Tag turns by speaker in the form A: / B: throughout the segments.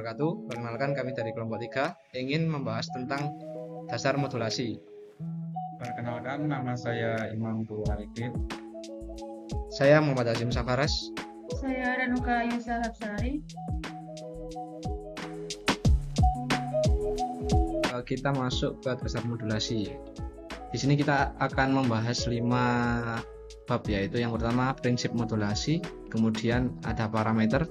A: wabarakatuh. Perkenalkan, kami dari kelompok 3 ingin membahas tentang dasar modulasi.
B: Perkenalkan, nama saya Imam Arifin.
A: Saya Muhammad Azim Safaras.
C: Saya Ranuka Yusa Hapsari.
A: Kita masuk ke dasar modulasi. Di sini kita akan membahas 5 bab, yaitu yang pertama prinsip modulasi, kemudian ada parameter,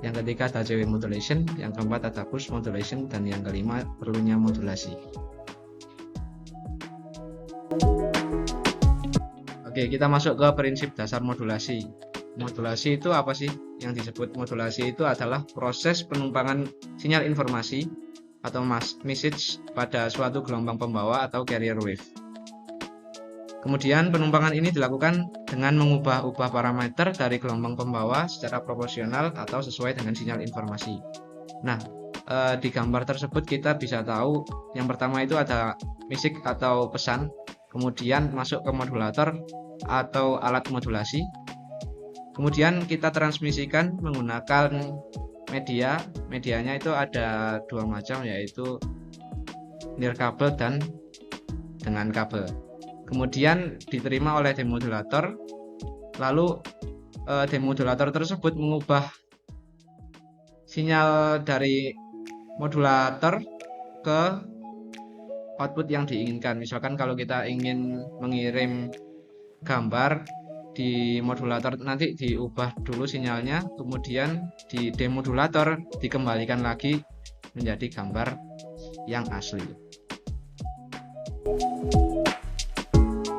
A: yang ketiga ada CW modulation, yang keempat ada pulse modulation, dan yang kelima perlunya modulasi. Oke, kita masuk ke prinsip dasar modulasi. Modulasi itu apa sih? Yang disebut modulasi itu adalah proses penumpangan sinyal informasi atau message pada suatu gelombang pembawa atau carrier wave. Kemudian penumpangan ini dilakukan dengan mengubah-ubah parameter dari gelombang pembawa secara proporsional atau sesuai dengan sinyal informasi. Nah, di gambar tersebut kita bisa tahu yang pertama itu ada message atau pesan, kemudian masuk ke modulator atau alat modulasi. Kemudian kita transmisikan menggunakan medianya itu ada 2 macam, yaitu nirkabel dan dengan kabel. Kemudian diterima oleh demodulator, lalu demodulator tersebut mengubah sinyal dari modulator ke output yang diinginkan. Misalkan kalau kita ingin mengirim gambar di modulator, nanti diubah dulu sinyalnya, kemudian di demodulator dikembalikan lagi menjadi gambar yang asli.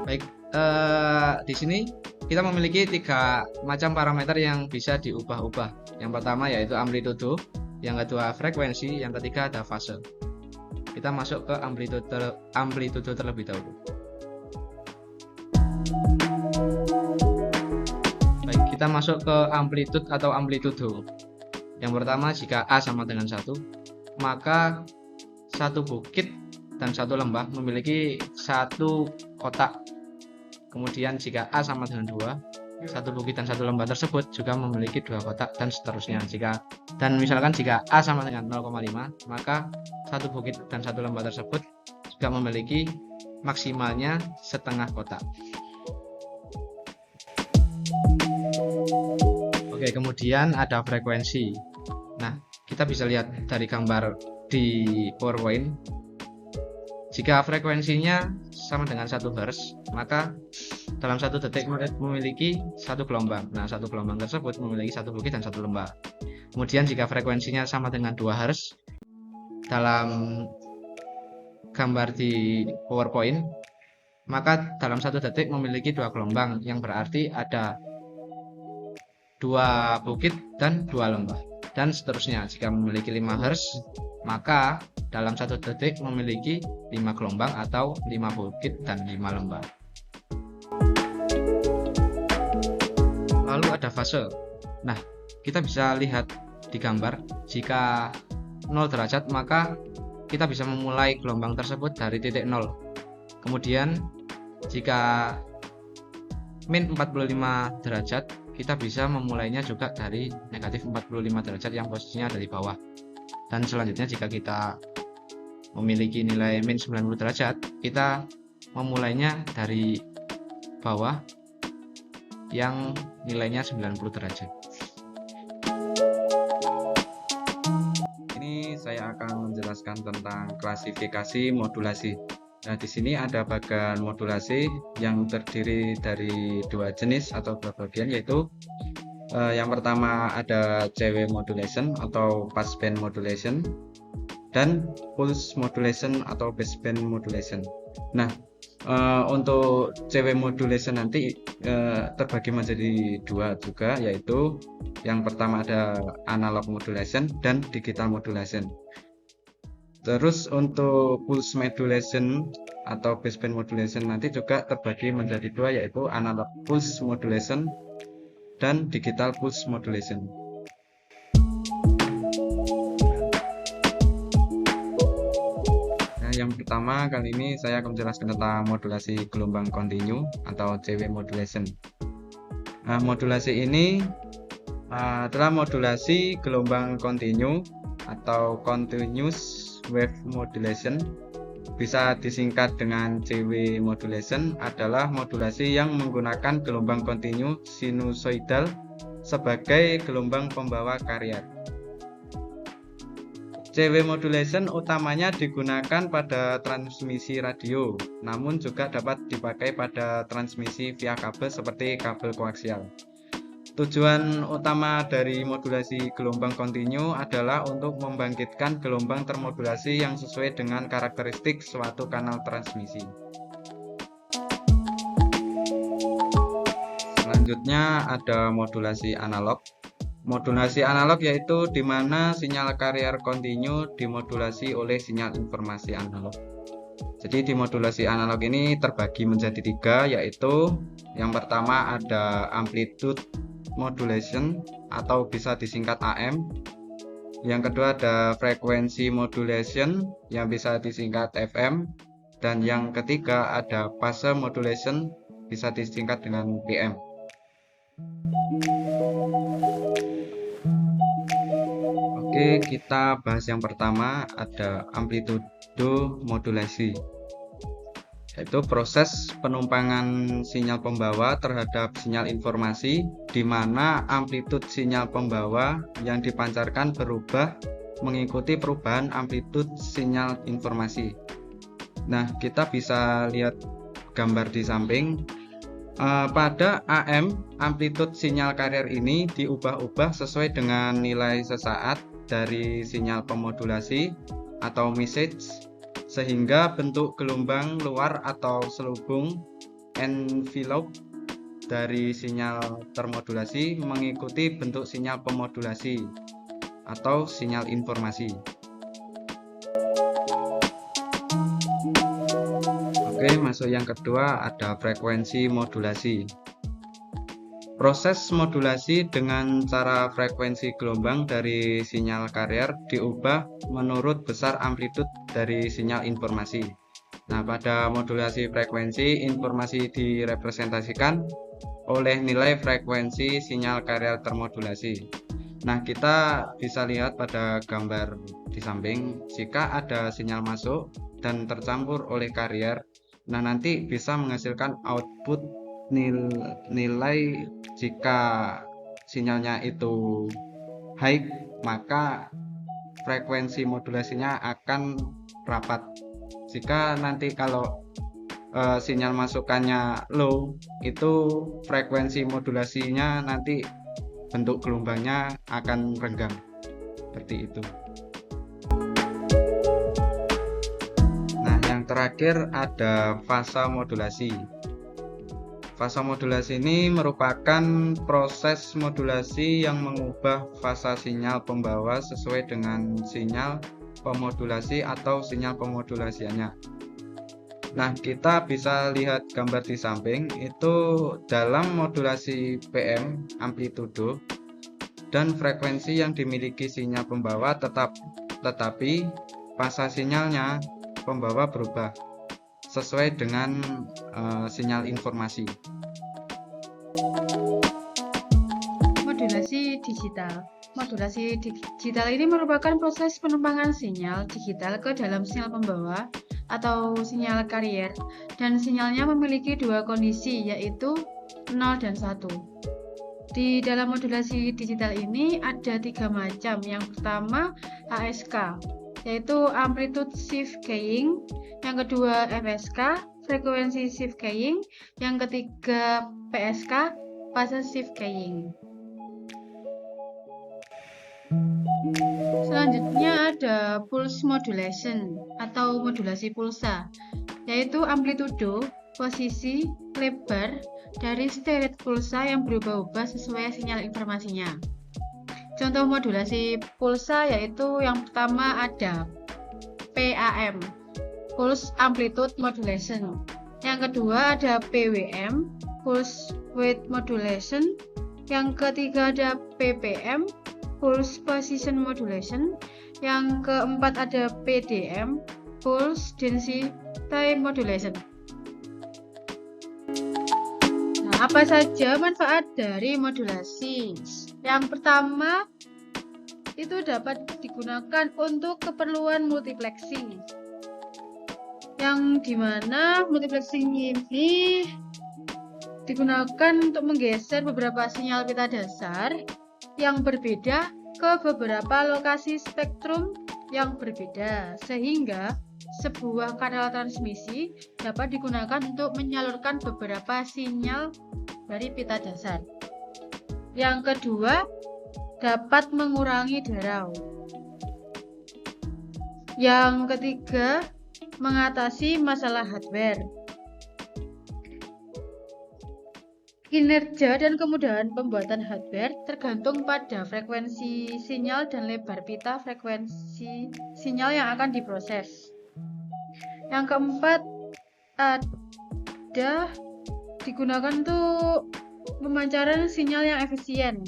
A: Baik, di sini kita memiliki 3 macam parameter yang bisa diubah-ubah. Yang pertama yaitu amplitudo, yang kedua frekuensi, yang ketiga ada fase. Kita masuk ke amplitudo terlebih dahulu. Baik, kita masuk ke amplitude atau amplitudo. Yang pertama, jika A sama dengan 1, maka satu bukit dan satu lembah memiliki satu kotak. Kemudian jika A sama dengan 2, satu bukit dan satu lembah tersebut juga memiliki 2 kotak, dan seterusnya. Misalkan jika A sama dengan 0,5, maka satu bukit dan satu lembah tersebut juga memiliki maksimalnya setengah kotak. Oke, kemudian ada frekuensi. Nah, kita bisa lihat dari gambar di PowerPoint. Jika frekuensinya sama dengan 1 Hz, maka dalam 1 detik memiliki 1 gelombang. Nah, 1 gelombang tersebut memiliki 1 bukit dan 1 lembah. Kemudian jika frekuensinya sama dengan 2 Hz, dalam gambar di PowerPoint, maka dalam 1 detik memiliki 2 gelombang, yang berarti ada 2 bukit dan 2 lembah. Dan seterusnya, jika memiliki 5 Hz, maka dalam 1 detik memiliki 5 gelombang atau 5 bukit dan 5 lembah. Lalu ada fase. Nah, kita bisa lihat di gambar, jika 0 derajat maka kita bisa memulai gelombang tersebut dari titik 0. Kemudian jika min 45 derajat, kita bisa memulainya juga dari negatif 45 derajat yang posisinya ada di bawah. Dan selanjutnya jika kita memiliki nilai min 90 derajat, kita memulainya dari bawah yang nilainya 90 derajat.
B: Ini saya akan menjelaskan tentang klasifikasi modulasi. Nah, di sini ada bagian modulasi yang terdiri dari 2 jenis atau 2 bagian, yaitu yang pertama ada CW modulation atau passband modulation, dan pulse modulation atau baseband modulation. Nah, untuk CW modulation nanti terbagi menjadi 2 juga, yaitu yang pertama ada analog modulation dan digital modulation. Terus untuk pulse modulation atau baseband modulation nanti juga terbagi menjadi 2, yaitu analog pulse modulation dan digital pulse modulation. Nah, yang pertama kali ini saya akan menjelaskan tentang modulasi gelombang kontinu atau CW modulation. Nah, modulasi ini adalah modulasi gelombang kontinu atau Continuous Wave Modulation, bisa disingkat dengan CW modulation, adalah modulasi yang menggunakan gelombang kontinu sinusoidal sebagai gelombang pembawa carrier. CW modulation utamanya digunakan pada transmisi radio, namun juga dapat dipakai pada transmisi via kabel seperti kabel koaksial. Tujuan utama dari modulasi gelombang kontinu adalah untuk membangkitkan gelombang termodulasi yang sesuai dengan karakteristik suatu kanal transmisi. Selanjutnya ada modulasi analog. Modulasi analog yaitu di mana sinyal carrier kontinu dimodulasi oleh sinyal informasi analog. Jadi di modulasi analog ini terbagi menjadi 3, yaitu yang pertama ada amplitude modulation atau bisa disingkat AM. Yang kedua ada frequency modulation yang bisa disingkat FM. Dan yang ketiga ada phase modulation, bisa disingkat dengan PM. Oke, kita bahas yang pertama, ada amplitude modulasi, yaitu proses penumpangan sinyal pembawa terhadap sinyal informasi, di mana amplitude sinyal pembawa yang dipancarkan berubah mengikuti perubahan amplitude sinyal informasi. Nah, kita bisa lihat gambar di samping. Pada AM, amplitude sinyal carrier ini diubah-ubah sesuai dengan nilai sesaat dari sinyal pemodulasi atau message, sehingga bentuk gelombang luar atau selubung envelope dari sinyal termodulasi mengikuti bentuk sinyal pemodulasi atau sinyal informasi. Oke, masuk yang kedua, ada frekuensi modulasi. Proses modulasi dengan cara frekuensi gelombang dari sinyal carrier diubah menurut besar amplitude dari sinyal informasi. Nah, pada modulasi frekuensi, informasi direpresentasikan oleh nilai frekuensi sinyal carrier termodulasi. Nah, kita bisa lihat pada gambar di samping, jika ada sinyal masuk dan tercampur oleh carrier, nah nanti bisa menghasilkan output nilai. Jika sinyalnya itu high, maka frekuensi modulasinya akan rapat. Jika nanti kalau sinyal masukannya low, itu frekuensi modulasinya nanti bentuk gelombangnya akan renggang, seperti itu. Nah, yang terakhir ada fasa modulasi. Fasa modulasi ini merupakan proses modulasi yang mengubah fasa sinyal pembawa sesuai dengan sinyal pemodulasi atau sinyal pemodulasiannya. Nah, kita bisa lihat gambar di samping, itu dalam modulasi PM amplitudo dan frekuensi yang dimiliki sinyal pembawa tetapi fasa sinyalnya pembawa berubah sesuai dengan sinyal informasi.
C: Modulasi digital. Modulasi digital ini merupakan proses penumpangan sinyal digital ke dalam sinyal pembawa atau sinyal carrier, dan sinyalnya memiliki dua kondisi, yaitu 0 dan 1. Di dalam modulasi digital ini ada 3 macam. Yang pertama ASK, yaitu amplitude shift keying. Yang kedua FSK, frekuensi shift keying. Yang ketiga PSK, phase shift keying. Selanjutnya ada pulse modulation atau modulasi pulsa, yaitu amplitudo, posisi, lebar dari steroid pulsa yang berubah-ubah sesuai sinyal informasinya. Contoh modulasi pulsa yaitu yang pertama ada PAM, pulse amplitude modulation. Yang kedua ada PWM, pulse width modulation. Yang ketiga ada PPM, pulse position modulation. Yang keempat ada PDM, pulse density modulation. Nah, apa saja manfaat dari modulasi? Yang pertama, itu dapat digunakan untuk keperluan multiplexing, yang dimana multiplexing ini digunakan untuk menggeser beberapa sinyal pita dasar yang berbeda ke beberapa lokasi spektrum yang berbeda, sehingga sebuah kanal transmisi dapat digunakan untuk menyalurkan beberapa sinyal dari pita dasar. Yang kedua, dapat mengurangi darau. Yang ketiga, mengatasi masalah hardware. Kinerja dan kemudahan pembuatan hardware tergantung pada frekuensi sinyal dan lebar pita frekuensi sinyal yang akan diproses. Yang keempat, ada digunakan untuk pemancaran sinyal yang efisien.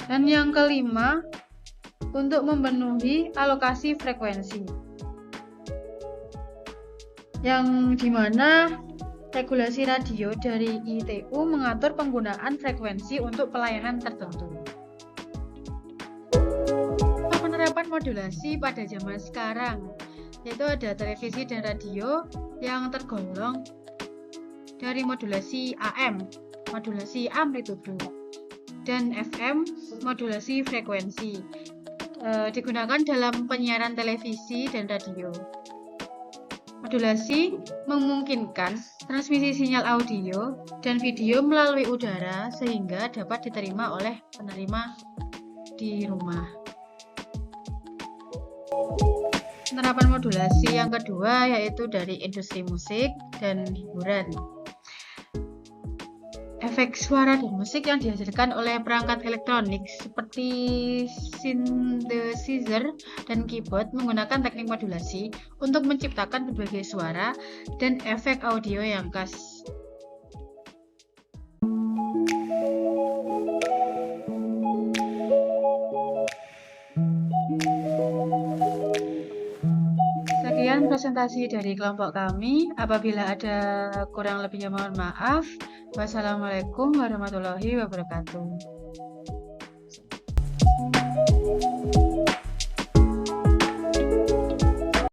C: Dan yang kelima, untuk memenuhi alokasi frekuensi, yang dimana regulasi radio dari ITU mengatur penggunaan frekuensi untuk pelayanan tertentu. Penerapan modulasi pada zaman sekarang, yaitu ada televisi dan radio yang tergolong dari modulasi AM, modulasi amplitudo, dan FM, modulasi frekuensi, digunakan dalam penyiaran televisi dan radio. Modulasi memungkinkan transmisi sinyal audio dan video melalui udara sehingga dapat diterima oleh penerima di rumah. Penerapan modulasi yang kedua yaitu dari industri musik dan hiburan. Efek suara dan musik yang dihasilkan oleh perangkat elektronik seperti synthesizer dan keyboard menggunakan teknik modulasi untuk menciptakan berbagai suara dan efek audio yang khas. Sekian presentasi dari kelompok kami. Apabila ada kurang lebihnya mohon maaf. Wassalamualaikum warahmatullahi wabarakatuh.